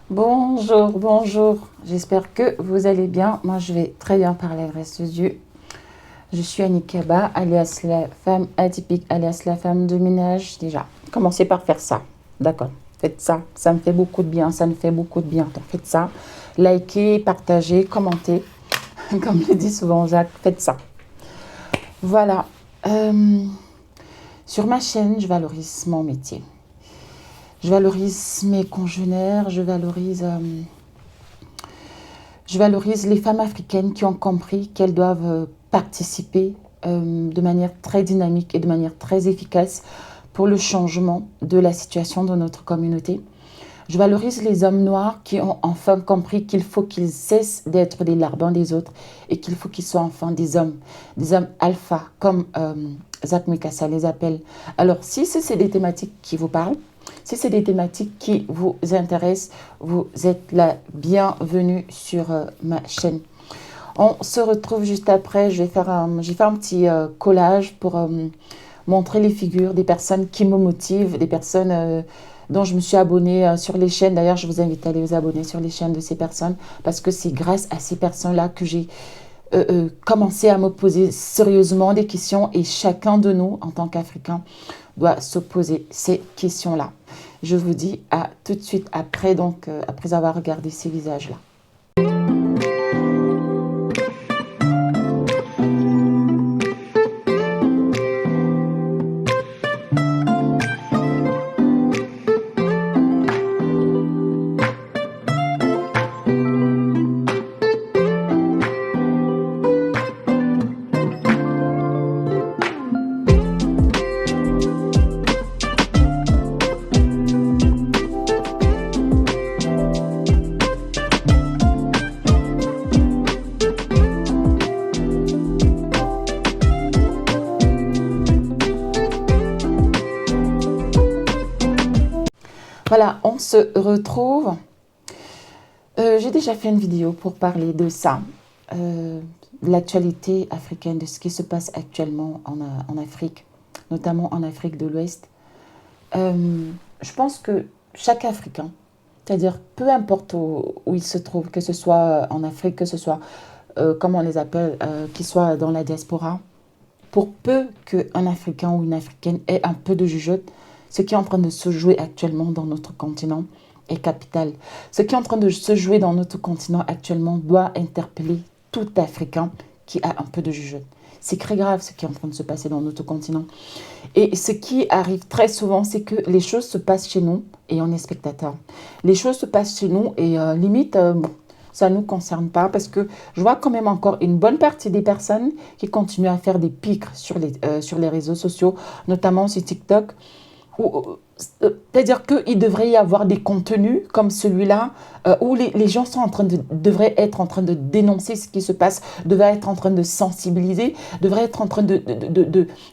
Bonjour, bonjour. J'espère que vous allez bien. Moi, je vais très bien par la grâce de Dieu. Je suis Annick Kaba, alias la femme atypique, alias la femme de ménage. Déjà, commencez par faire ça. D'accord. Faites ça. Ça me fait beaucoup de bien. Ça me fait beaucoup de bien. Donc, faites ça. Likez, partagez, commentez. Comme le dit souvent Jacques, faites ça. Voilà. Euh, sur ma chaîne, je valorise mon métier. Je valorise mes congénères. Je valorise les femmes africaines qui ont compris qu'elles doivent participer de manière très dynamique et de manière très efficace pour le changement de la situation de notre communauté. Je valorise les hommes noirs qui ont enfin compris qu'il faut qu'ils cessent d'être des larbins des autres et qu'il faut qu'ils soient enfin des hommes alpha, comme Zach Mikasa les appelle. Alors, si c'est des thématiques qui vous parlent, si c'est des thématiques qui vous intéressent, vous êtes la bienvenue sur ma chaîne. On se retrouve juste après. J'ai fait un petit collage pour montrer les figures des personnes qui me motivent, des personnes dont je me suis abonnée sur les chaînes. D'ailleurs, je vous invite à aller vous abonner sur les chaînes de ces personnes parce que c'est grâce à ces personnes-là que j'ai commencé à me poser sérieusement des questions et chacun de nous, en tant qu'Africains, doit se poser ces questions-là. Je vous dis à tout de suite après, donc après avoir regardé ces visages-là. Voilà, on se retrouve. J'ai déjà fait une vidéo pour parler de ça, de l'actualité africaine, de ce qui se passe actuellement en Afrique, notamment en Afrique de l'Ouest. Je pense que chaque Africain, c'est-à-dire peu importe où il se trouve, que ce soit en Afrique, que ce soit, comme on les appelle, qu'il soit dans la diaspora, pour peu qu'un Africain ou une Africaine ait un peu de jugeote, ce qui est en train de se jouer actuellement dans notre continent est capital. Ce qui est en train de se jouer dans notre continent actuellement doit interpeller tout Africain qui a un peu de jugeote. C'est très grave ce qui est en train de se passer dans notre continent. Et ce qui arrive très souvent, c'est que les choses se passent chez nous et on est spectateur. Les choses se passent chez nous et limite, bon, ça ne nous concerne pas parce que je vois quand même encore une bonne partie des personnes qui continuent à faire des pics sur les réseaux sociaux, notamment sur TikTok. C'est-à-dire qu'il devrait y avoir des contenus comme celui-là où les gens devraient être en train de dénoncer ce qui se passe, devraient être en train de sensibiliser, devraient être en train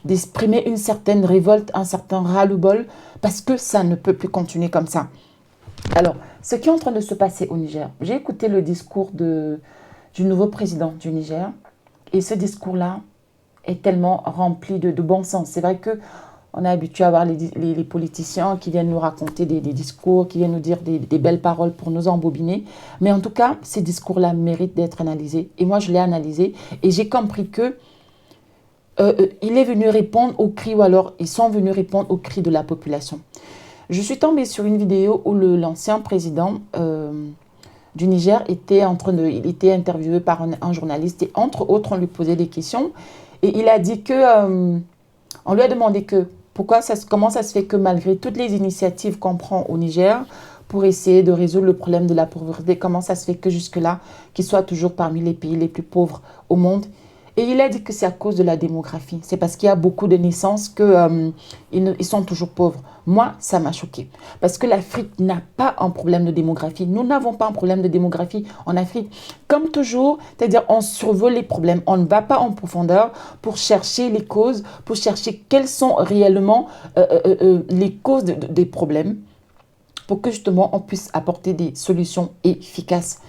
d'exprimer une certaine révolte, un certain ras-le-bol, parce que ça ne peut plus continuer comme ça. Alors, ce qui est en train de se passer au Niger, j'ai écouté le discours du nouveau président du Niger et ce discours-là est tellement rempli de bon sens. C'est vrai que on est habitué à voir les politiciens qui viennent nous raconter des discours, qui viennent nous dire des belles paroles pour nous embobiner. Mais en tout cas, ces discours-là méritent d'être analysés. Et moi, je l'ai analysé et j'ai compris que il est venu répondre aux cris, ou alors ils sont venus répondre aux cris de la population. Je suis tombée sur une vidéo où l'ancien président du Niger il était interviewé par un journaliste et entre autres, on lui posait des questions. Et il a dit que, on lui a demandé que comment ça se fait que malgré toutes les initiatives qu'on prend au Niger pour essayer de résoudre le problème de la pauvreté, comment ça se fait que jusque-là, qu'il soit toujours parmi les pays les plus pauvres au monde. Et il a dit que c'est à cause de la démographie. C'est parce qu'il y a beaucoup de naissances qu'ils sont toujours pauvres. Moi, ça m'a choqué. Parce que l'Afrique n'a pas un problème de démographie. Nous n'avons pas un problème de démographie en Afrique. Comme toujours, c'est-à-dire on survole les problèmes. On ne va pas en profondeur pour chercher les causes, pour chercher quelles sont réellement les causes des problèmes, pour que justement on puisse apporter des solutions efficaces.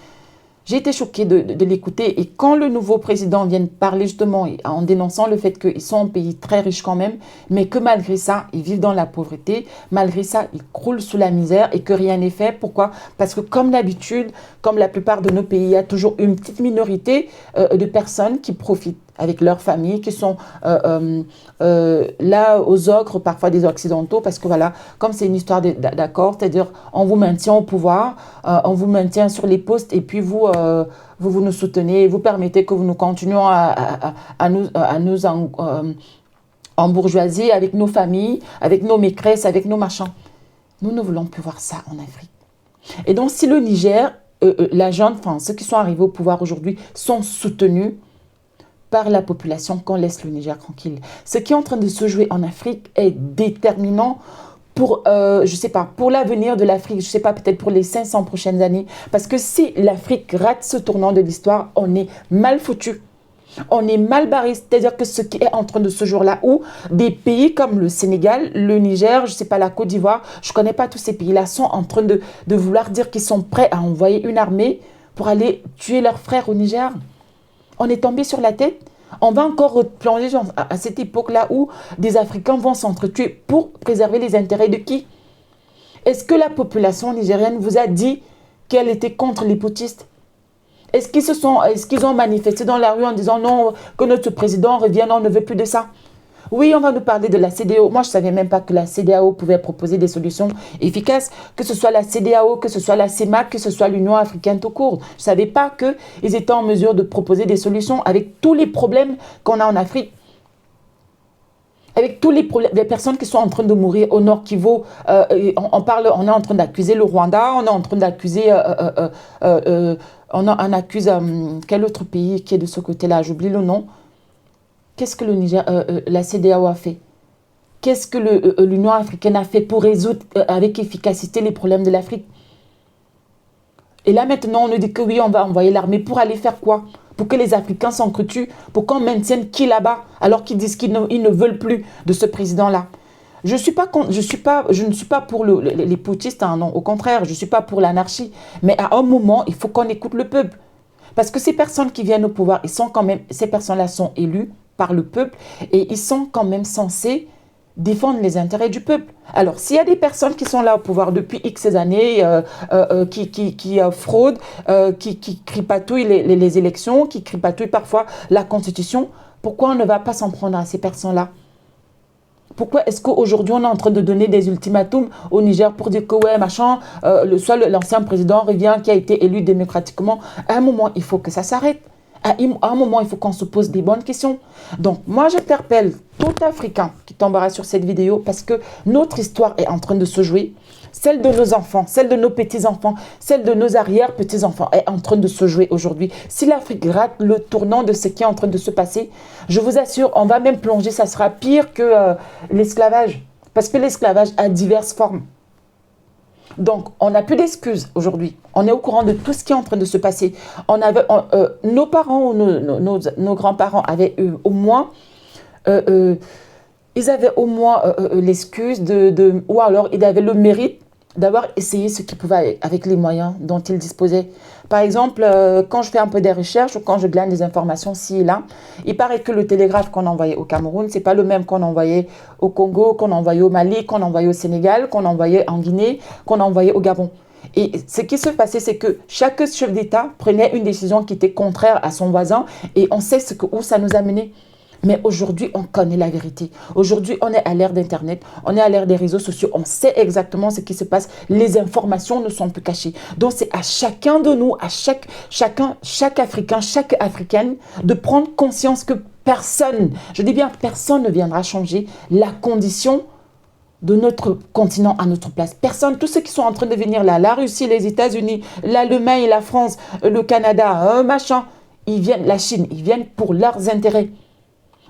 J'ai été choquée de l'écouter. Et quand le nouveau président vient parler justement en dénonçant le fait qu'ils sont un pays très riche quand même, mais que malgré ça, ils vivent dans la pauvreté, malgré ça, ils croulent sous la misère et que rien n'est fait. Pourquoi? Parce que comme d'habitude, comme la plupart de nos pays, il y a toujours une petite minorité de personnes qui profitent avec leurs familles, qui sont là aux ogres, parfois des Occidentaux, parce que voilà, comme c'est une histoire d'accord, c'est-à-dire on vous maintient au pouvoir, on vous maintient sur les postes, et puis vous nous soutenez, vous permettez que nous continuions à nous embourgeoiser avec nos familles, avec nos maîtresses, avec nos machins. Nous ne voulons plus voir ça en Afrique. Et donc, si le Niger, la junte, enfin, ceux qui sont arrivés au pouvoir aujourd'hui sont soutenus par la population, qu'on laisse le Niger tranquille. Ce qui est en train de se jouer en Afrique est déterminant pour, je sais pas, pour l'avenir de l'Afrique, je sais pas, peut-être pour les 500 prochaines années. Parce que si l'Afrique rate ce tournant de l'histoire, on est mal foutu. On est mal barré, c'est-à-dire que ce qui est en train de ce jour-là, où des pays comme le Sénégal, le Niger, je ne sais pas, la Côte d'Ivoire, je ne connais pas tous ces pays-là, sont en train de vouloir dire qu'ils sont prêts à envoyer une armée pour aller tuer leurs frères au Niger. On est tombé sur la tête. On va encore replonger à cette époque-là où des Africains vont s'entretuer pour préserver les intérêts de qui? Est-ce que la population nigérienne vous a dit qu'elle était contre les putschistes? Est-ce qu'ils ont manifesté dans la rue en disant non, que notre président revienne, on ne veut plus de ça? Oui, on va nous parler de la CEDEAO. Moi, je ne savais même pas que la CEDEAO pouvait proposer des solutions efficaces, que ce soit la CEDEAO, que ce soit la CEMAC, que ce soit l'Union africaine tout court. Je ne savais pas qu'ils étaient en mesure de proposer des solutions avec tous les problèmes qu'on a en Afrique. Avec tous les problèmes, les personnes qui sont en train de mourir au Nord Kivu, on est en train d'accuser le Rwanda, on est en train d'accuser, on accuse quel autre pays qui est de ce côté-là, j'oublie le nom. Qu'est-ce que la CEDEAO a fait? Qu'est-ce que l'Union africaine a fait pour résoudre avec efficacité les problèmes de l'Afrique? Et là maintenant, on nous dit que oui, on va envoyer l'armée pour aller faire quoi? Pour que les Africains s'entretuent, pour qu'on maintienne qui là-bas, alors qu'ils disent qu'ils ne veulent plus de ce président-là. Je ne suis pas pour les putschistes, hein, non, au contraire, je ne suis pas pour l'anarchie. Mais à un moment, il faut qu'on écoute le peuple. Parce que ces personnes qui viennent au pouvoir, ces personnes-là sont élues par le peuple et ils sont quand même censés défendre les intérêts du peuple. Alors, s'il y a des personnes qui sont là au pouvoir depuis X années, qui fraudent, qui cripatouillent les élections, qui cripatouillent parfois la Constitution, pourquoi on ne va pas s'en prendre à ces personnes-là? Pourquoi est-ce qu'aujourd'hui, on est en train de donner des ultimatums au Niger pour dire que, ouais, machin, soit l'ancien président revient qui a été élu démocratiquement? À un moment, il faut que ça s'arrête. À un moment, il faut qu'on se pose des bonnes questions. Donc, moi, j'interpelle tout Africain qui tombera sur cette vidéo parce que notre histoire est en train de se jouer. Celle de nos enfants, celle de nos petits-enfants, celle de nos arrière-petits-enfants est en train de se jouer aujourd'hui. Si l'Afrique rate le tournant de ce qui est en train de se passer, je vous assure, on va même plonger, ça sera pire que l'esclavage. Parce que l'esclavage a diverses formes. Donc, on n'a plus d'excuses aujourd'hui. On est au courant de tout ce qui est en train de se passer. Nos parents ou nos grands-parents avaient eu au moins... ils avaient au moins l'excuse ou alors ils avaient le mérite d'avoir essayé ce qu'ils pouvaient avec les moyens dont ils disposaient. Par exemple, quand je fais un peu des recherches ou quand je glane des informations ci et là, il paraît que le télégraphe qu'on envoyait au Cameroun, c'est pas le même qu'on envoyait au Congo, qu'on envoyait au Mali, qu'on envoyait au Sénégal, qu'on envoyait en Guinée, qu'on envoyait au Gabon. Et ce qui se passait, c'est que chaque chef d'État prenait une décision qui était contraire à son voisin et on sait où ça nous a mené. Mais aujourd'hui, on connaît la vérité. Aujourd'hui, on est à l'ère d'Internet, on est à l'ère des réseaux sociaux, on sait exactement ce qui se passe. Les informations ne sont plus cachées. Donc, c'est à chacun de nous, à chaque Africain, chaque Africaine, de prendre conscience que personne, je dis bien personne ne viendra changer la condition de notre continent à notre place. Personne, tous ceux qui sont en train de venir là, la Russie, les États-Unis, l'Allemagne, la France, le Canada, machin, ils viennent, la Chine, ils viennent pour leurs intérêts.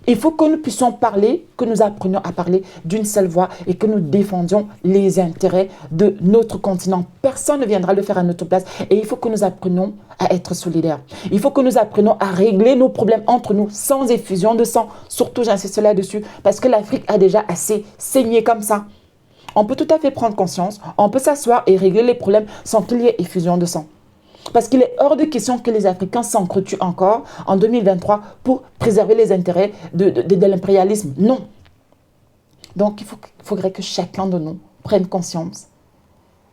Il faut que nous puissions parler, que nous apprenions à parler d'une seule voix et que nous défendions les intérêts de notre continent. Personne ne viendra le faire à notre place et il faut que nous apprenions à être solidaires. Il faut que nous apprenions à régler nos problèmes entre nous sans effusion de sang. Surtout, j'insiste là-dessus parce que l'Afrique a déjà assez saigné comme ça. On peut tout à fait prendre conscience, on peut s'asseoir et régler les problèmes sans qu'il y ait effusion de sang. Parce qu'il est hors de question que les Africains s'entretuent encore en 2023 pour préserver les intérêts de l'impérialisme. Non. Donc, faudrait que chacun de nous prenne conscience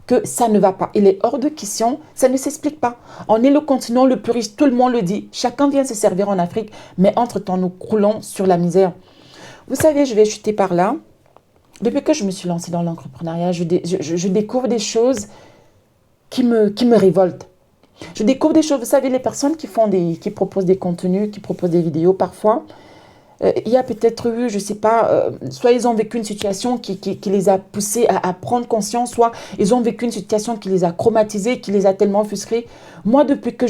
que ça ne va pas. Il est hors de question, ça ne s'explique pas. On est le continent le plus riche, tout le monde le dit. Chacun vient se servir en Afrique, mais entre-temps, nous croulons sur la misère. Vous savez, je vais chuter par là. Depuis que je me suis lancée dans l'entrepreneuriat, je découvre des choses qui me révoltent. Je découvre des choses, vous savez, les personnes qui proposent des contenus, qui proposent des vidéos parfois, il y a peut-être eu, je ne sais pas, soit ils ont vécu une situation qui les a poussés à prendre conscience, soit ils ont vécu une situation qui les a traumatisés, qui les a tellement offusqués. Moi, depuis que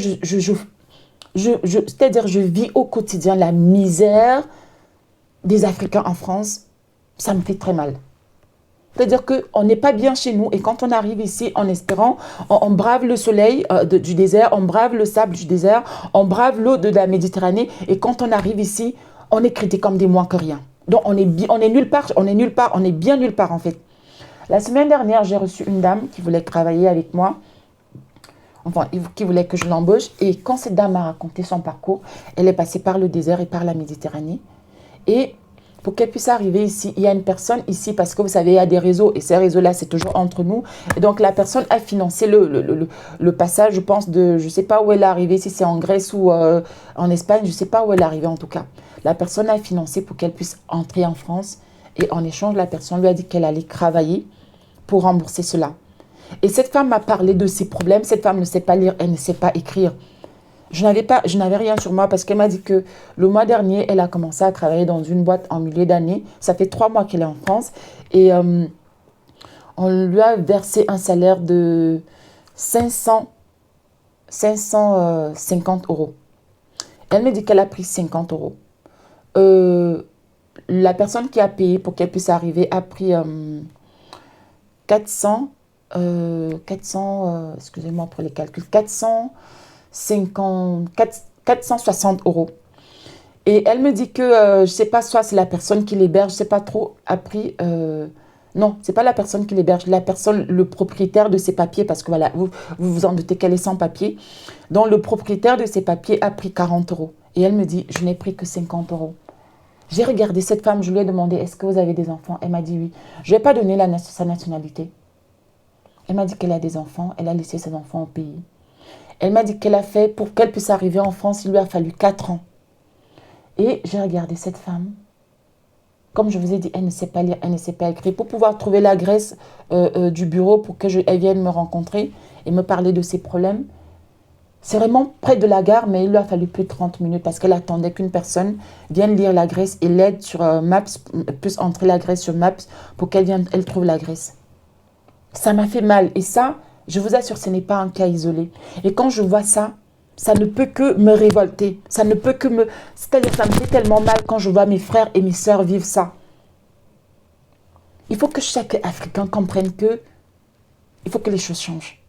c'est-à-dire je vis au quotidien la misère des Africains en France, ça me fait très mal. C'est-à-dire qu'on n'est pas bien chez nous et quand on arrive ici en espérant, on brave le soleil du désert, on brave le sable du désert, on brave l'eau de la Méditerranée et quand on arrive ici, on est traité comme des moins que rien. Donc on est nulle part, on est bien nulle part en fait. La semaine dernière, j'ai reçu une dame qui voulait travailler avec moi, enfin qui voulait que je l'embauche et quand cette dame m'a raconté son parcours, elle est passée par le désert et par la Méditerranée et pour qu'elle puisse arriver ici, il y a une personne ici, parce que vous savez, il y a des réseaux, et ces réseaux-là, c'est toujours entre nous. Et donc, la personne a financé le passage, je pense, je ne sais pas où elle est arrivée, si c'est en Grèce ou en Espagne, je ne sais pas où elle est arrivée en tout cas. La personne a financé pour qu'elle puisse entrer en France, et en échange, la personne lui a dit qu'elle allait travailler pour rembourser cela. Et cette femme m'a parlé de ses problèmes, cette femme ne sait pas lire, elle ne sait pas écrire. Je n'avais rien sur moi parce qu'elle m'a dit que le mois dernier, elle a commencé à travailler dans une boîte en milieu d'année. Ça fait 3 mois qu'elle est en France et on lui a versé un salaire de 550 euros. Elle me dit qu'elle a pris 50 euros. La personne qui a payé pour qu'elle puisse arriver a pris 400, excusez-moi pour les calculs, 460 euros. Et elle me dit que, je ne sais pas, soit c'est la personne qui l'héberge, je ne sais pas trop, a pris... non, ce n'est pas la personne qui l'héberge, la personne, le propriétaire de ses papiers, parce que voilà, vous en doutez qu'elle est sans papier. Donc, le propriétaire de ses papiers a pris 40 euros. Et elle me dit, je n'ai pris que 50 euros. J'ai regardé cette femme, je lui ai demandé, est-ce que vous avez des enfants? Elle m'a dit oui. Je ne vais pas donner sa nationalité. Elle m'a dit qu'elle a des enfants, elle a laissé ses enfants au pays. Elle m'a dit qu'elle a fait, pour qu'elle puisse arriver en France, il lui a fallu 4 ans. Et j'ai regardé cette femme. Comme je vous ai dit, elle ne sait pas lire, elle ne sait pas écrire. Pour pouvoir trouver l'adresse du bureau pour qu'elle vienne me rencontrer et me parler de ses problèmes. C'est vraiment près de la gare, mais il lui a fallu plus de 30 minutes parce qu'elle attendait qu'une personne vienne lire l'adresse et l'aide sur Maps, puisse entrer l'adresse sur Maps pour elle trouve l'adresse. Ça m'a fait mal. Et ça, je vous assure, ce n'est pas un cas isolé. Et quand je vois ça, ça ne peut que me révolter. Ça ne peut que me... C'est-à-dire, ça me fait tellement mal quand je vois mes frères et mes sœurs vivre ça. Il faut que chaque Africain comprenne que il faut que les choses changent.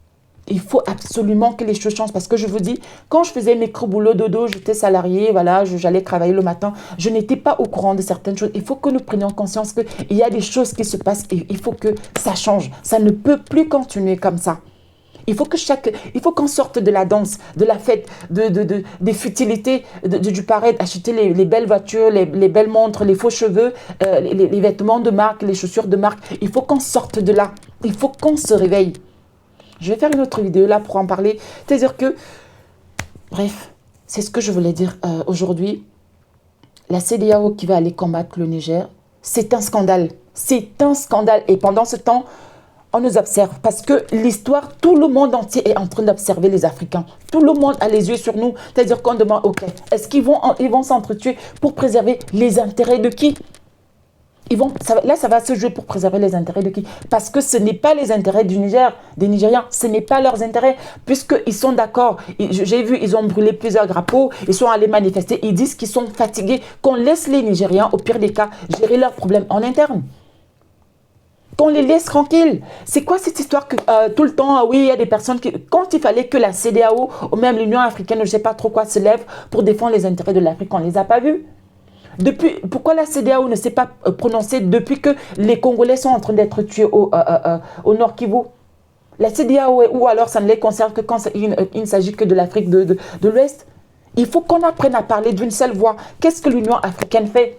Il faut absolument que les choses changent. Parce que je vous dis, quand je faisais mes boulot dodo, j'étais salariée, voilà, j'allais travailler le matin. Je n'étais pas au courant de certaines choses. Il faut que nous prenions conscience qu'il y a des choses qui se passent et il faut que ça change. Ça ne peut plus continuer comme ça. Il faut qu'on sorte de la danse, de la fête, des futilités, du paraître, acheter les belles voitures, les belles montres, les faux cheveux, les vêtements de marque, les chaussures de marque. Il faut qu'on sorte de là. Il faut qu'on se réveille. Je vais faire une autre vidéo là pour en parler. C'est-à-dire que, bref, c'est ce que je voulais dire aujourd'hui. La CEDEAO qui va aller combattre le Niger, c'est un scandale. C'est un scandale. Et pendant ce temps, on nous observe parce que l'histoire, tout le monde entier est en train d'observer les Africains. Tout le monde a les yeux sur nous. C'est-à-dire qu'on demande, ok, est-ce qu'ils vont s'entretuer pour préserver les intérêts de qui? Là, ça va se jouer pour préserver les intérêts de qui? Parce que ce n'est pas les intérêts du Niger, des Nigériens. Ce n'est pas leurs intérêts, puisqu'ils sont d'accord. J'ai vu, ils ont brûlé plusieurs drapeaux, ils sont allés manifester. Ils disent qu'ils sont fatigués, qu'on laisse les Nigériens, au pire des cas, gérer leurs problèmes en interne. Qu'on les laisse tranquilles. C'est quoi cette histoire que tout le temps, oui, il y a des personnes qui... Quand il fallait que la CEDEAO, ou même l'Union africaine, je ne sais pas trop quoi, se lève pour défendre les intérêts de l'Afrique, on ne les a pas vus. Pourquoi la CEDEAO ne s'est pas prononcée depuis que les Congolais sont en train d'être tués au Nord Kivu? La CEDEAO, ou alors ça ne les concerne que quand il ne s'agit que de l'Afrique de l'Ouest. Il faut qu'on apprenne à parler d'une seule voix. Qu'est-ce que l'Union africaine fait?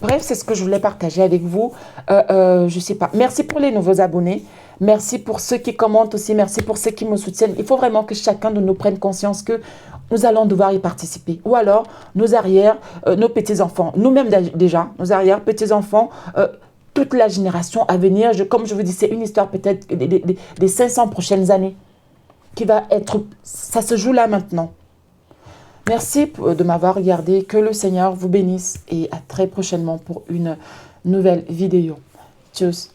Bref, c'est ce que je voulais partager avec vous. Je sais pas. Merci pour les nouveaux abonnés. Merci pour ceux qui commentent aussi. Merci pour ceux qui me soutiennent. Il faut vraiment que chacun de nous prenne conscience que nous allons devoir y participer. Ou alors, nos arrières, nos petits-enfants, nous-mêmes déjà, nos arrières, petits-enfants, toute la génération à venir. Comme je vous dis, c'est une histoire peut-être des 500 prochaines années qui va être... Ça se joue là maintenant. Merci de m'avoir regardé. Que le Seigneur vous bénisse et à très prochainement pour une nouvelle vidéo. Tchuss.